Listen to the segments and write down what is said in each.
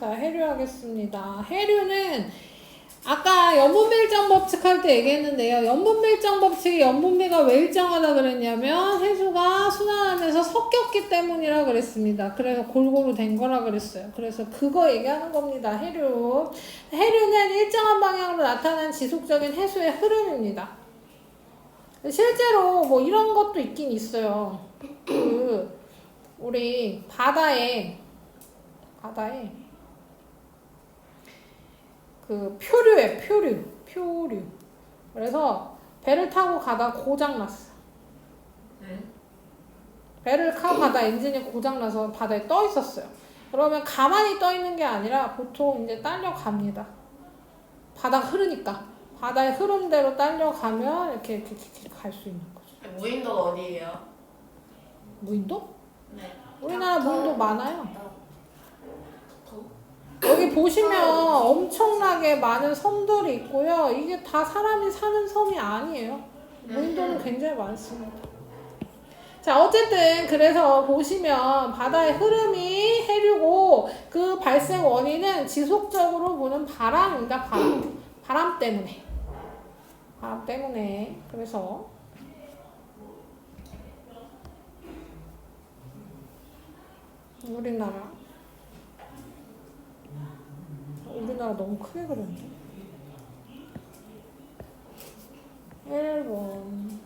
자, 해류하겠습니다. 해류는 아까 연분밀정 법칙 할 때 얘기했는데요. 연분밀정 법칙이 연분비가 왜 일정하다 그랬냐면 해수가 순환하면서 섞였기 때문이라 그랬습니다. 그래서 골고루 된 거라 그랬어요. 그래서 그거 얘기하는 겁니다. 해류. 해류는 일정한 방향으로 나타난 지속적인 해수의 흐름입니다. 실제로 뭐 이런 것도 있긴 있어요. 우리 바다에 그 표류. 그래서 배를 타고 가다 고장났어. 배를 타고 가다 엔진이 고장나서 바다에 떠 있었어요. 그러면 가만히 떠 있는 게 아니라 보통 이제 딸려갑니다. 바다가 흐르니까. 바다의 흐름대로 딸려가면 이렇게 갈 수 있는 거죠. 무인도가 어디예요? 무인도? 네. 우리나라 무인도 많아요. 여기 보시면 엄청나게 많은 섬들이 있고요. 이게 다 사람이 사는 섬이 아니에요. 무인도는 굉장히 많습니다. 자, 어쨌든 그래서 보시면 바다의 흐름이 해류고 그 발생 원인은 지속적으로 부는 바람입니다. 바람 때문에. 그래서 우리나라 너무 크게 그렸네. 일본,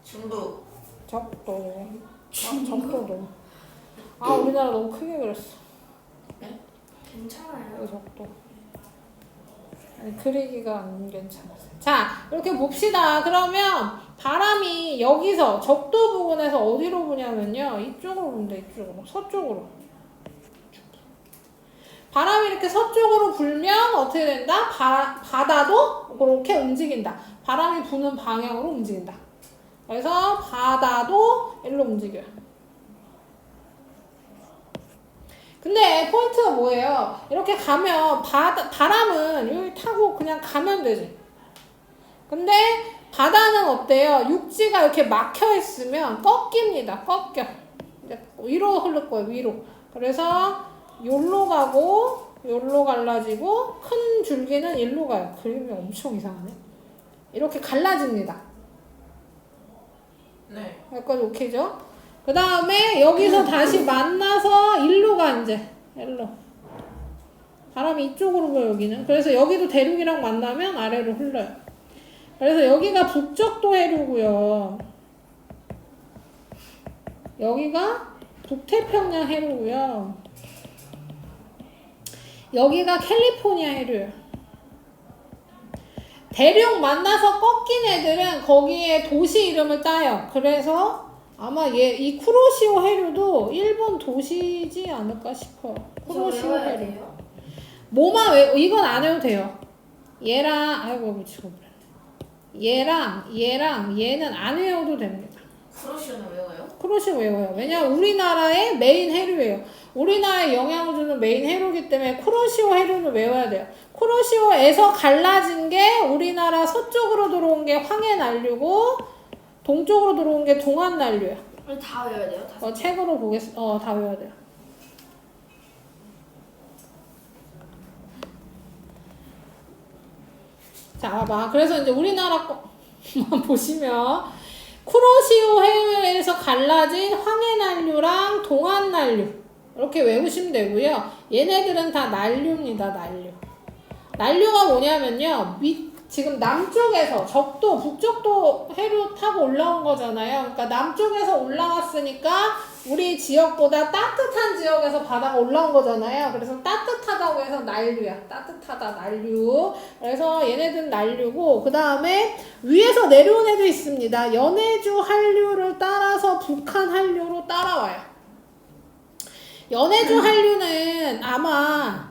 중국. 적도. 적도도. 우리나라 너무 크게 그렸어. 네? 괜찮아요. 적도. 아니, 그리기가 안 괜찮았어요. 자, 이렇게 봅시다. 그러면 바람이 여기서 적도 부근에서 어디로 부냐면요. 이쪽으로 분다. 이쪽으로. 서쪽으로. 바람이 이렇게 서쪽으로 불면 어떻게 된다? 바다도 그렇게 움직인다. 바람이 부는 방향으로 움직인다. 그래서 바다도 일로 움직여요. 근데 포인트가 뭐예요? 이렇게 가면 바람은 여기 타고 그냥 가면 되지. 근데 바다는 어때요? 육지가 이렇게 막혀 있으면 꺾입니다. 꺾여. 위로 흐를 거예요. 위로. 그래서 요로 가고 요로 갈라지고 큰 줄기는 일로 가요. 그림이 엄청 이상하네. 이렇게 갈라집니다. 네. 여기까지 오케이죠? 그 다음에 여기서 다시 만나서 일로 가 이제. 일로. 바람이 이쪽으로 불어요 여기는. 그래서 여기도 대륙이랑 만나면 아래로 흘러요. 그래서 여기가 북적도 해류고요. 여기가 북태평양 해류고요. 여기가 캘리포니아 해류예요. 대륙 만나서 꺾인 애들은 거기에 도시 이름을 따요. 그래서 아마 이 쿠로시오 해류도 일본 도시지 않을까 싶어요. 쿠로시오 해류. 이건 안 해도 돼요. 얘랑 얘는 안 외워도 됩니다. 쿠로시오는 외워요? 쿠로시오 외워요. 왜냐면 우리나라의 메인 해류예요. 우리나라에 영향을 주는 메인 해류이기 때문에 쿠로시오 해류를 외워야 돼요. 쿠로시오에서 갈라진 게 우리나라 서쪽으로 들어온 게 황해난류고 동쪽으로 들어온 게 동안난류예요. 다 외워야 돼요? 책으로 다 외워야 돼요. 자, 봐봐. 그래서 이제 우리나라 거만 보시면 쿠로시오 해류에서 갈라진 황해난류랑 동안난류 이렇게 외우시면 되고요. 얘네들은 다 난류입니다. 난류가 뭐냐면요. 지금 남쪽에서 적도, 북적도 해류 타고 올라온 거잖아요. 그러니까 남쪽에서 올라왔으니까 우리 지역보다 따뜻한 지역에서 바다가 올라온 거잖아요. 그래서 따뜻하다고 해서 난류야. 따뜻하다, 난류. 그래서 얘네들은 난류고, 그 다음에 위에서 내려온 애도 있습니다. 연해주 한류를 따라서 북한 한류로 따라와요. 연해주 한류는 아마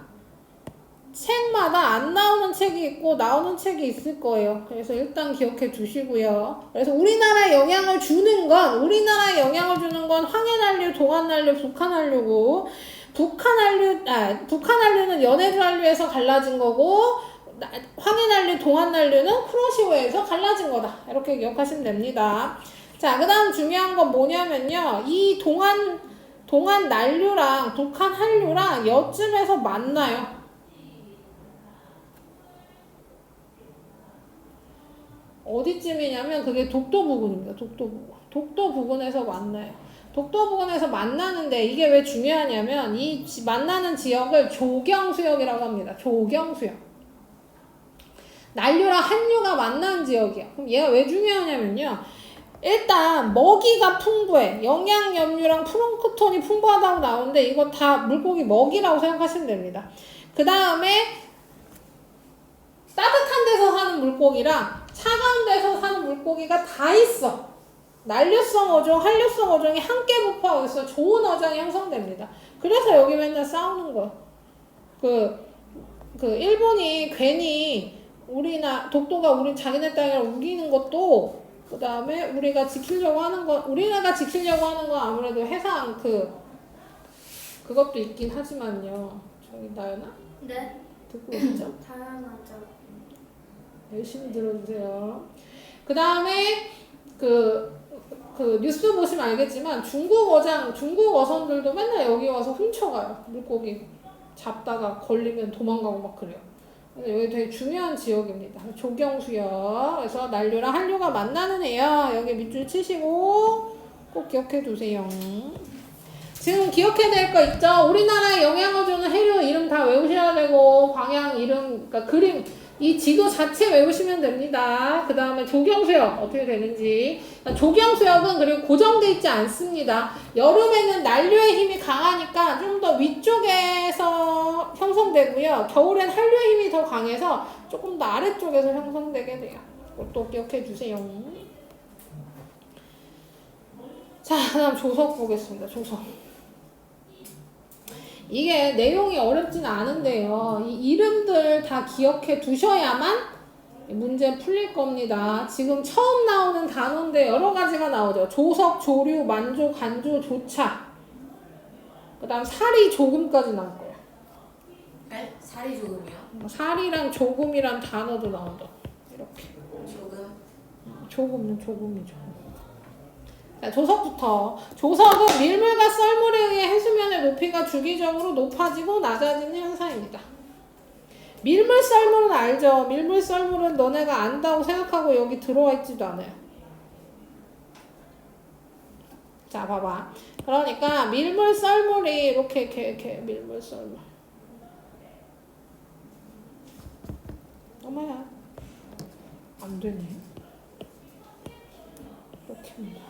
책마다 안 나오는 책이 있고 나오는 책이 있을 거예요. 그래서 일단 기억해 두시고요. 그래서 우리나라에 영향을 주는 건 황해난류, 동안난류, 북한난류고 북한난류는 연해주 한류에서 갈라진 거고 황해난류, 동안난류는 쿠로시오에서 갈라진 거다. 이렇게 기억하시면 됩니다. 자, 그 다음 중요한 건 뭐냐면요. 이 동안 난류랑 독한 한류랑 여쯤에서 만나요. 어디쯤이냐면 그게 독도 부근입니다. 독도 부근. 독도 부근에서 만나요. 독도 부근에서 만나는데 이게 왜 중요하냐면 이 만나는 지역을 조경수역이라고 합니다. 조경수역. 난류랑 한류가 만나는 지역이야. 그럼 얘가 왜 중요하냐면요. 일단 먹이가 풍부해. 영양염류랑 플랑크톤이 풍부하다고 나오는데 이거 다 물고기 먹이라고 생각하시면 됩니다. 그 다음에 따뜻한 데서 사는 물고기랑 차가운 데서 사는 물고기가 다 있어. 난류성 어종, 한류성 어종이 함께 부화하고 있어. 좋은 어종이 형성됩니다. 그래서 여기 맨날 싸우는 거야. 일본이 괜히 독도가 우리 자기네 땅이라 우기는 것도, 그 다음에 우리나라가 지키려고 하는 건 아무래도 해상 그것도 있긴 하지만요. 저기 나연아? 네. 듣고 있죠? 당연하죠. 열심히 들어주세요. 그 다음에 뉴스 보시면 알겠지만 중국 어선들도 맨날 여기 와서 훔쳐가요. 물고기 잡다가 걸리면 도망가고 막 그래요. 여기 되게 중요한 지역입니다. 조경수역. 그래서 난류랑 한류가 만나는 애야. 여기 밑줄 치시고 꼭 기억해 두세요. 지금 기억해야 될 거 있죠? 우리나라의 영양어종은 해류 이름 다 외우셔야 되고 방향 이름, 그러니까 그림, 이 지도 자체 외우시면 됩니다. 그 다음에 조경수역 어떻게 되는지. 조경수역은 그리고 고정돼 있지 않습니다. 여름에는 난류의 힘이 강하니까 좀 더 위쪽에서 형성되고요. 겨울엔 한류의 힘이 더 강해서 조금 더 아래쪽에서 형성되게 돼요. 그것도 기억해 주세요. 자, 그 다음 조석 보겠습니다. 조석. 이게 내용이 어렵진 않은데요. 이 이름들 다 기억해 두셔야만 문제 풀릴 겁니다. 지금 처음 나오는 단어인데 여러 가지가 나오죠. 조석, 조류, 만조, 간조, 조차. 그 다음 사리, 조금까지 나올 거예요. 네? 살이 조금이요? 사리랑 조금이란 단어도 나온다. 이렇게. 조금? 조금이죠. 자, 조석부터. 조석은 밀물과 썰물에 의해 해수면의 높이가 주기적으로 높아지고 낮아지는 현상입니다. 밀물 썰물은 알죠? 밀물 썰물은 너네가 안다고 생각하고 여기 들어와 있지도 않아요. 자, 봐봐. 그러니까 밀물 썰물이 이렇게 밀물 썰물. 엄마야. 안 되네. 이렇게입니다.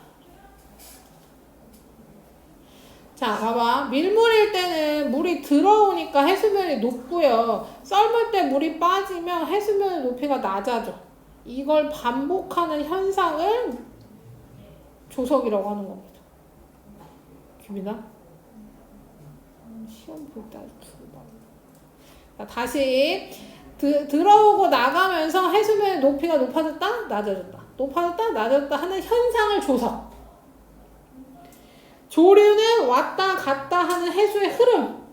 자, 봐봐. 밀물일 때는 물이 들어오니까 해수면이 높고요. 썰물 때 물이 빠지면 해수면의 높이가 낮아져. 이걸 반복하는 현상을 조석이라고 하는 겁니다. 김이나? 시험 볼 때 아주 자, 다시 들어오고 나가면서 해수면의 높이가 높아졌다? 낮아졌다. 높아졌다? 낮아졌다 하는 현상을 조석. 조류는 왔다 갔다 하는 해수의 흐름.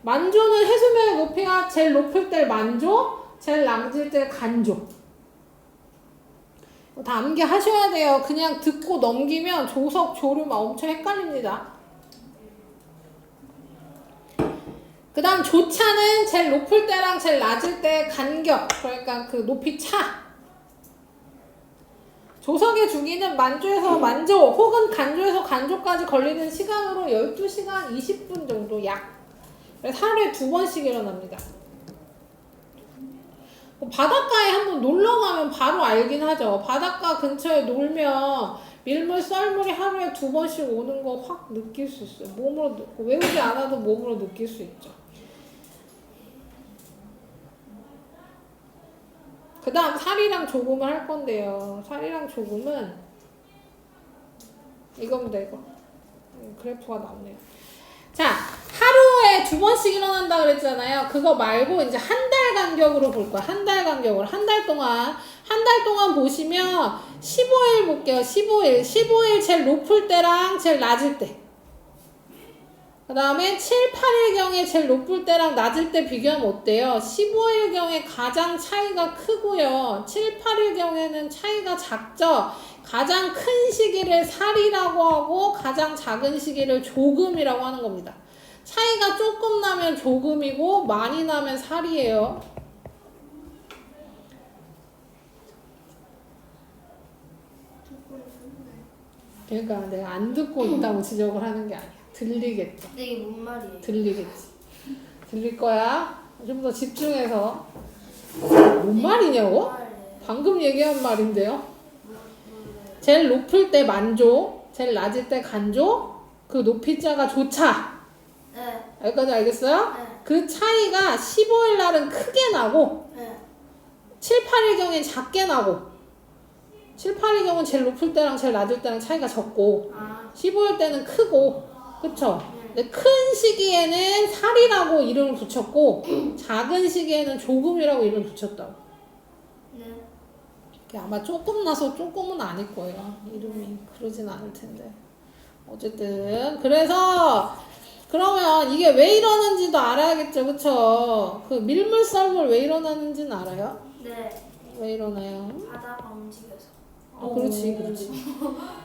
만조는 해수면의 높이가 제일 높을 때 만조, 제일 낮을 때 간조. 다 암기하셔야 돼요. 그냥 듣고 넘기면 조석, 조류 막 엄청 헷갈립니다. 그 다음 조차는 제일 높을 때랑 제일 낮을 때 간격, 그러니까 그 높이 차. 조석의 주기는 만조에서 만조 혹은 간조에서 간조까지 걸리는 시간으로 12시간 20분 정도 약. 그래서 하루에 2번씩 일어납니다. 바닷가에 한번 놀러 가면 바로 알긴 하죠. 바닷가 근처에 놀면 밀물, 썰물이 하루에 2번씩 오는 거 확 느낄 수 있어요. 몸으로, 외우지 않아도 몸으로 느낄 수 있죠. 그 다음 살이랑 조금을 할 건데요. 살이랑 조금은 이겁니다. 이거 그래프가 나오네요. 자, 하루에 2번씩 일어난다 그랬잖아요. 그거 말고 이제 한 달 간격으로 볼 거야. 한 달 간격으로. 한 달 동안 보시면 15일 볼게요. 15일 제일 높을 때랑 제일 낮을 때. 그 다음에 7, 8일경에 제일 높을 때랑 낮을 때 비교하면 어때요? 15일경에 가장 차이가 크고요. 7, 8일경에는 차이가 작죠? 가장 큰 시기를 살이라고 하고 가장 작은 시기를 조금이라고 하는 겁니다. 차이가 조금 나면 조금이고 많이 나면 살이에요. 그러니까 내가 안 듣고 있다고 지적을 하는 게 아니야. 들리겠죠. 근데 이게 뭔 말이에요? 들리겠지. 들릴 거야. 좀 더 집중해서. 뭔 말이냐고? 방금 얘기한 말인데요. 제일 높을 때 만조, 제일 낮을 때 간조, 그 높이자가 조차. 네. 여기까지 알겠어요? 네. 그 차이가 15일 날은 크게 나고, 네. 7, 8일 경우엔 작게 나고, 7, 8일 경우는 제일 높을 때랑 제일 낮을 때랑 차이가 적고, 아. 15일 때는 크고, 그쵸? 네. 근데 큰 시기에는 살이라고 이름을 붙였고, 작은 시기에는 조금이라고 이름을 붙였다고. 네. 아마 조금 나서 조금은 아닐 거예요. 이름이 그러진 않을 텐데. 어쨌든 그래서 그러면 이게 왜 이러는지도 알아야겠죠, 그쵸? 그 밀물 썰물 왜 일어나는지는 알아요? 네. 왜 일어나요? 바다가 움직여서. 아, 그렇지.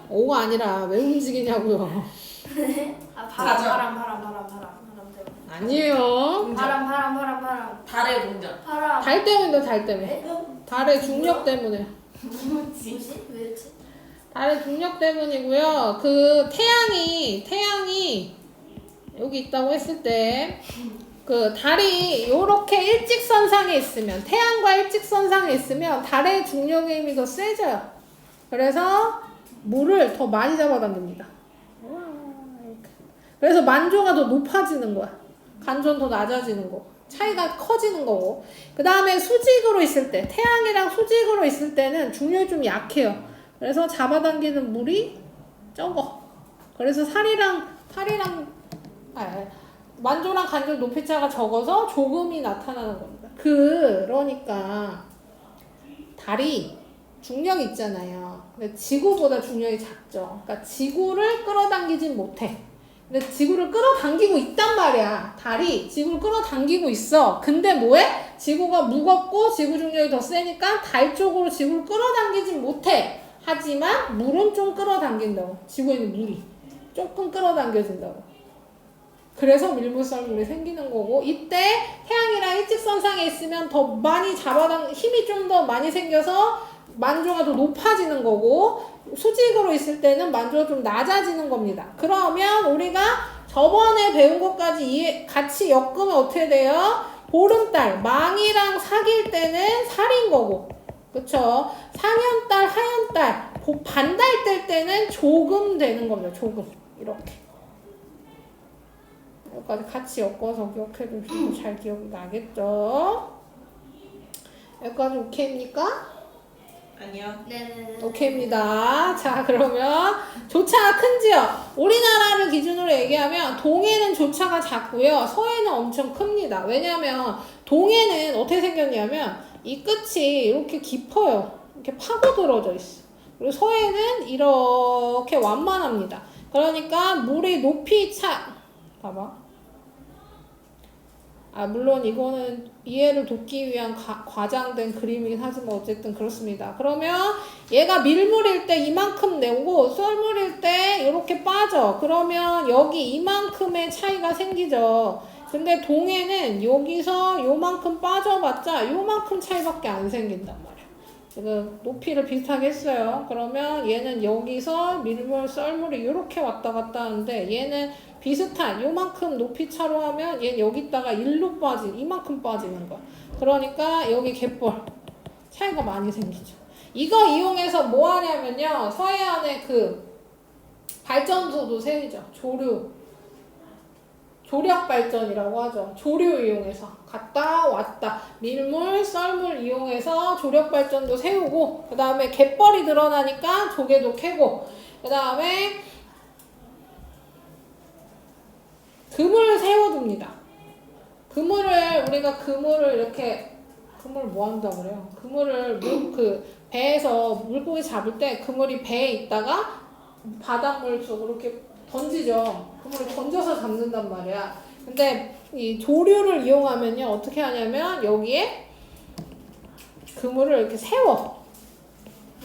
오가 아니라 왜 움직이냐고요. 아 맞아. 바람 때문에. 아니에요. 바람. 달의 공전. 바람. 달 때문에 달 때문에. 달의 중력 때문에. 뭐지? 왜지? 달의 중력 때문이고요. 그 태양이 여기 있다고 했을 때 그 달이 요렇게 일직선상에 있으면 태양과 일직선상에 있으면 달의 중력의 힘이 더 세져요. 그래서 물을 더 많이 잡아당깁니다. 그래서 만조가 더 높아지는 거야. 간조는 더 낮아지는 거. 차이가 커지는 거고. 그 다음에 수직으로 있을 때, 태양이랑 수직으로 있을 때는 중력이 좀 약해요. 그래서 잡아당기는 물이 적어. 그래서 만조랑 간조 높이차가 적어서 조금이 나타나는 겁니다. 그러니까 달이 중력이 있잖아요. 근데 지구보다 중력이 작죠. 그러니까 지구를 끌어당기진 못해. 근데 지구를 끌어당기고 있단 말이야. 달이 지구를 끌어당기고 있어. 근데 뭐해? 지구가 무겁고 지구 중력이 더 세니까 달 쪽으로 지구를 끌어당기진 못해. 하지만 물은 좀 끌어당긴다고. 지구에 있는 물이 조금 끌어당겨진다고. 그래서 밀물썰물이 생기는 거고, 이때 태양이랑 일직선상에 있으면 더 많이 힘이 좀 더 많이 생겨서 만조가 더 높아지는 거고, 수직으로 있을 때는 만조가 좀 낮아지는 겁니다. 그러면 우리가 저번에 배운 것까지 같이 엮으면 어떻게 돼요? 보름달, 망이랑 사귈 때는 살인 거고, 그쵸? 상현달, 하현달, 반달 뜰 때는 조금 되는 겁니다. 조금. 이렇게. 여기까지 같이 엮어서 기억해두면 좀 잘 기억이 나겠죠? 여기까지 오케이입니까? 아니요. 네네네. 오케이입니다. 자, 그러면 조차가 큰지요? 우리나라를 기준으로 얘기하면 동해는 조차가 작고요. 서해는 엄청 큽니다. 왜냐면 동해는 어떻게 생겼냐면 이 끝이 이렇게 깊어요. 이렇게 파고들어져 있어. 그리고 서해는 이렇게 완만합니다. 그러니까 물의 높이 봐봐. 물론 이거는 이해를 돕기 위한 과장된 그림이긴 하지만 어쨌든 그렇습니다. 그러면 얘가 밀물일 때 이만큼 내고 썰물일 때 이렇게 빠져. 그러면 여기 이만큼의 차이가 생기죠. 근데 동해는 여기서 요만큼 빠져봤자 요만큼 차이밖에 안 생긴단 말이야. 지금 높이를 비슷하게 했어요. 그러면 얘는 여기서 밀물, 썰물이 이렇게 왔다 갔다 하는데 얘는 비슷한 요만큼 높이 차로 하면 얘는 여기다가 일로 이만큼 빠지는 거야. 그러니까 여기 갯벌 차이가 많이 생기죠. 이거 이용해서 뭐 하냐면요. 서해안에 그 발전소도 세우죠. 조력 발전이라고 하죠. 조류 이용해서 갔다 왔다 밀물, 썰물 이용해서 조력 발전도 세우고 그 다음에 갯벌이 드러나니까 조개도 캐고 그 다음에 그물을 세워둡니다. 그물을 이렇게 그물 뭐 한다 그래요? 그물을 배에서 물고기 잡을 때 그물이 배에 있다가 바닷물 쪽으로 이렇게 던지죠. 그물을 던져서 잡는단 말이야. 근데 이 조류를 이용하면요 어떻게 하냐면 여기에 그물을 이렇게 세워.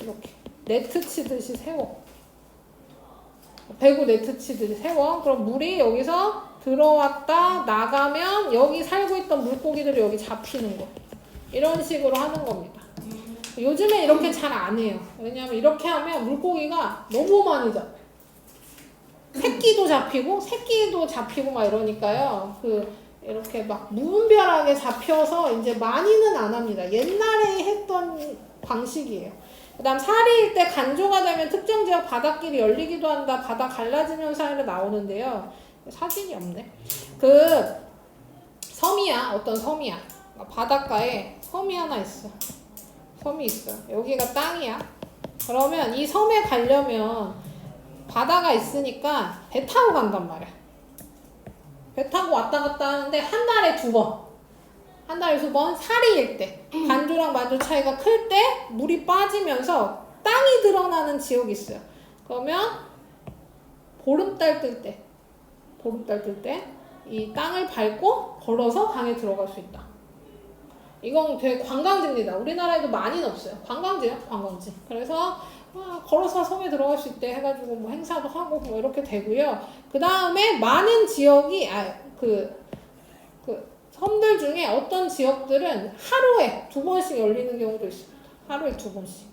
이렇게 네트 치듯이 세워. 배구 네트 치듯이 세워. 그럼 물이 여기서 들어왔다 나가면 여기 살고 있던 물고기들이 여기 잡히는 거. 이런 식으로 하는 겁니다. 요즘에 이렇게 잘 안 해요. 왜냐면 이렇게 하면 물고기가 너무 많이 잡혀. 새끼도 잡히고 막 이러니까요. 이렇게 막 무분별하게 잡혀서 이제 많이는 안 합니다. 옛날에 했던 방식이에요. 그 다음 사리일 때 간조가 되면 특정 지역 바닷길이 열리기도 한다. 바다 갈라지는 현상이 나오는데요. 사진이 없네. 섬이야. 어떤 섬이야. 바닷가에 섬이 하나 있어. 섬이 있어. 여기가 땅이야. 그러면 이 섬에 가려면 바다가 있으니까 배 타고 간단 말이야. 배 타고 왔다 갔다 하는데 한 달에 2번. 한 달에 2번 사리일 때 간조랑 만조 차이가 클 때 물이 빠지면서 땅이 드러나는 지역이 있어요. 그러면 보름달 뜰 때 이 땅을 밟고 걸어서 강에 들어갈 수 있다. 이건 되게 관광지입니다. 우리나라에도 많이는 없어요. 관광지예요, 관광지. 그래서 걸어서 섬에 들어갈 수 있대 해가지고 뭐 행사도 하고 뭐 이렇게 되고요. 그 다음에 많은 지역이 섬들 중에 어떤 지역들은 하루에 2번씩 열리는 경우도 있습니다. 하루에 2번씩.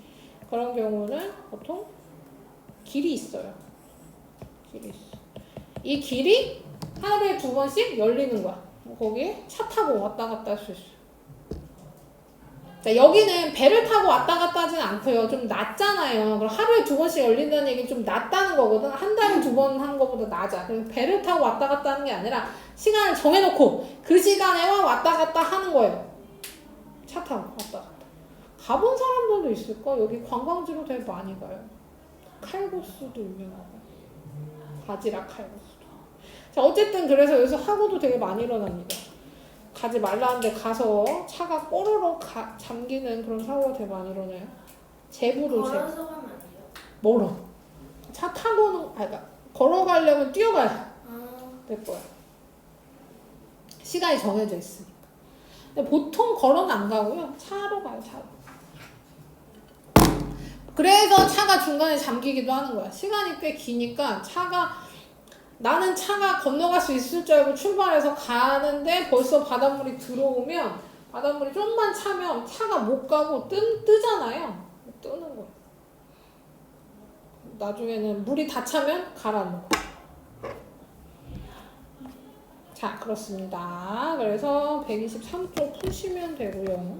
그런 경우는 보통 길이 있어요. 길이 있어. 이 길이 하루에 2번씩 열리는 거야. 거기에 차 타고 왔다 갔다 할 수 있어요. 자, 여기는 배를 타고 왔다 갔다 하진 않고요. 좀 낮잖아요. 그럼 하루에 2번씩 열린다는 얘기는 좀 낮다는 거거든. 한 달에 2번 하는 것보다 낮아. 그래서 배를 타고 왔다 갔다 하는 게 아니라 시간을 정해놓고 그 시간에만 왔다 갔다 하는 거예요. 차 타고 왔다 갔다. 가본 사람들도 있을까? 여기 관광지로 되게 많이 가요. 칼국수도 유명하고. 바지락 칼국수도. 자, 어쨌든 그래서 여기서 사고도 되게 많이 일어납니다. 가지 말라는데 가서 차가 꼬르륵 잠기는 그런 사고가 되게 많이 일어나요. 제부도 걸어서 가면 안 돼요? 멀어. 차 타고는 그러니까 걸어가려면 뛰어가야 될 거야. 시간이 정해져 있으니까. 근데 보통 걸어는 안 가고요. 차로 가요. 차로. 그래서 차가 중간에 잠기기도 하는 거야. 시간이 꽤 기니까 나는 차가 건너갈 수 있을 줄 알고 출발해서 가는데 벌써 바닷물이 들어오면 바닷물이 좀만 차면 차가 못 가고 뜨잖아요. 뜨는 거예요. 나중에는 물이 다 차면 가라앉는 거예요. 자, 그렇습니다. 그래서 123쪽 푸시면 되고요.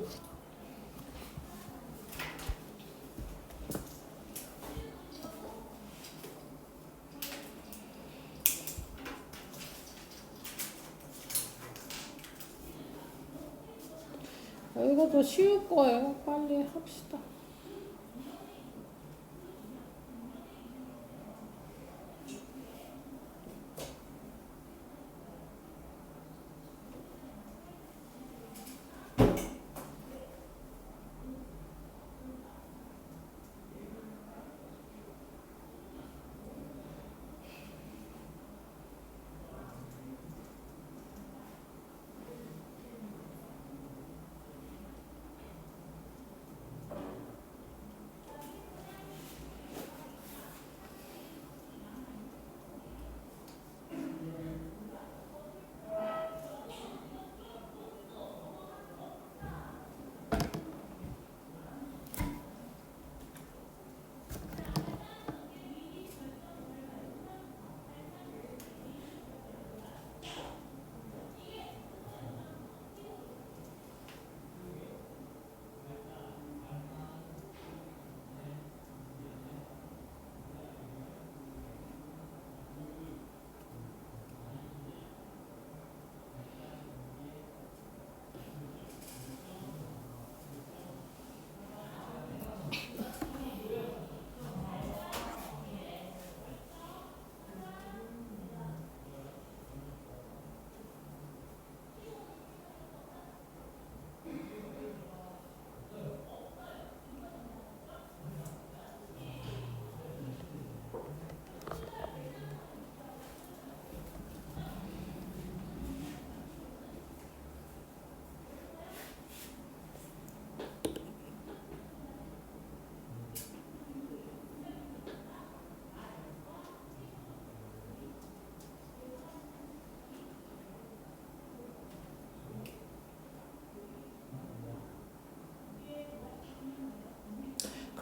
이것도 쉬울 거예요. 빨리 합시다.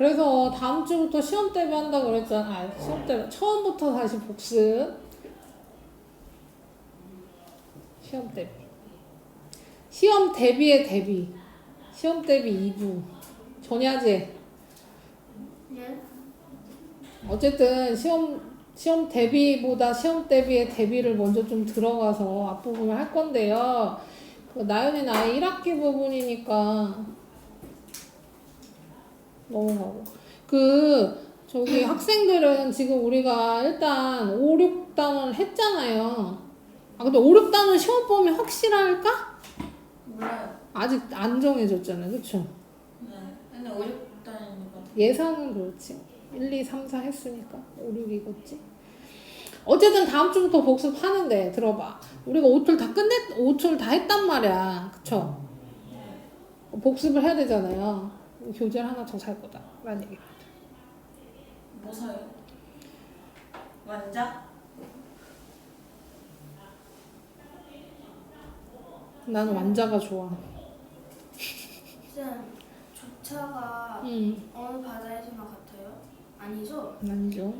그래서 다음 주부터 시험 대비 한다 그랬잖아. 아, 시험 대비 처음부터 다시 복습. 시험 대비. 시험 대비의 대비. 시험 대비 2부. 전야제. 예? 어쨌든 시험 대비보다 시험 대비의 대비를 먼저 좀 들어가서 앞부분을 할 건데요. 그 나연이 나이 1학기 부분이니까 넘어가고. 저기 학생들은 지금 우리가 일단 5, 6단원 했잖아요. 아, 근데 5, 6단원 시험 보면 확실할까? 몰라요. 아직 안 정해졌잖아요. 그쵸? 네. 근데 5, 6단이니까. 예상은 그렇지. 1, 2, 3, 4 했으니까 5, 6이겠지. 어쨌든 다음 주부터 복습하는데 들어봐. 우리가 5툴 다 했단 말이야. 그쵸? 복습을 해야 되잖아요. 교재를 하나 더 살 거다. 라는 얘기. 뭐 사요? 완자? 나는 완자가 좋아. 쌤, 조차가 어느 바다에서나 같아요? 아니죠? 아니죠.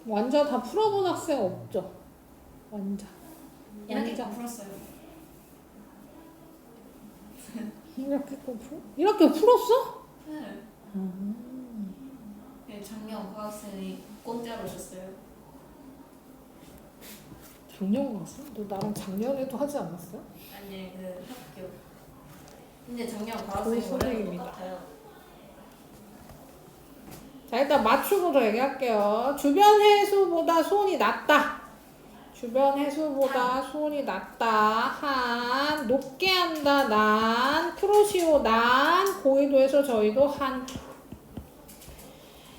완자 다 풀어본 학생 없죠? 완자. 이렇게 풀었어요. 이렇게 풀었어? 네. 네, 작년 과학생이 공짜로 줬어요. 작년 갔어? 너 나랑 작년에도 하지 않았어? 아니 그 학교. 근데 작년 좋은 과학생이 원래 선생님이다. 똑같아요. 자, 일단 맞추고서 얘기할게요. 주변 해수보다 수온이 낮다. 주변 해수보다 수온이 낮다. 한, 높게 한다. 난, 쿠로시오 난, 고緯도에서 저緯도 한.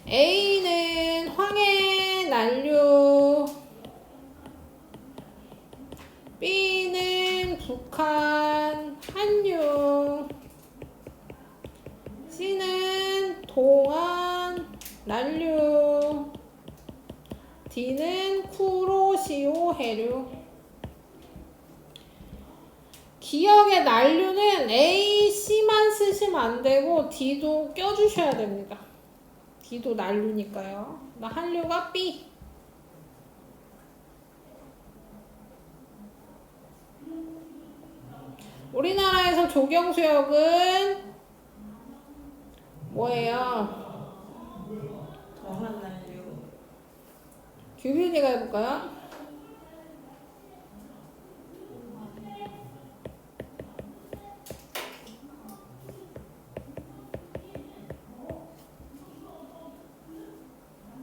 A는 황해 난류. B는 북한 한류. C는 동안 난류. D는 쿠로시오 해류. 기억의 난류는 A, C만 쓰시면 안 되고 D도 껴주셔야 됩니다. D도 난류니까요. 나 한류가 B. 우리나라에서 조경수역은 뭐예요? 더한 난류. 규빈이가 해볼까요?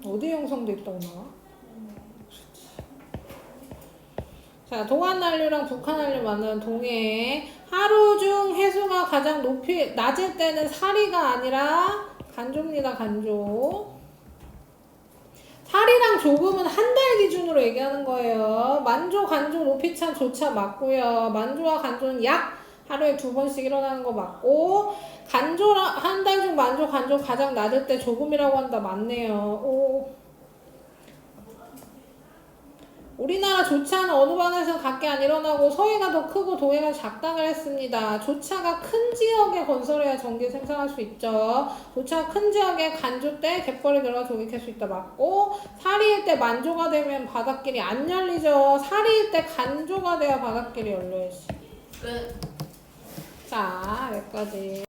어디 형성돼 있다고 나와? 자, 동안 난류랑 북한 난류 만나는 동해. 하루 중 해수가 가장 낮을 때는 사리가 아니라 간조입니다. 간조. 사리랑 조금은 한 달 기준으로 얘기하는 거예요. 만조, 간조, 높이차, 조차 맞고요. 만조와 간조는 약 하루에 2번씩 일어나는 거 맞고, 간조랑 한 달 중 만조, 간조 가장 낮을 때 조금이라고 한다. 맞네요. 오. 우리나라 조차는 어느 방에서는 각기 안 일어나고 서해가 더 크고 동해가 작다고 했습니다. 조차가 큰 지역에 건설해야 전기 생산할 수 있죠. 조차가 큰 지역에 간조 때 갯벌이 들어가 조기 캘 수 있다 맞고, 사리일 때 만조가 되면 바닷길이 안 열리죠. 사리일 때 간조가 돼야 바닷길이 열려야지. 끝. 자, 여기까지.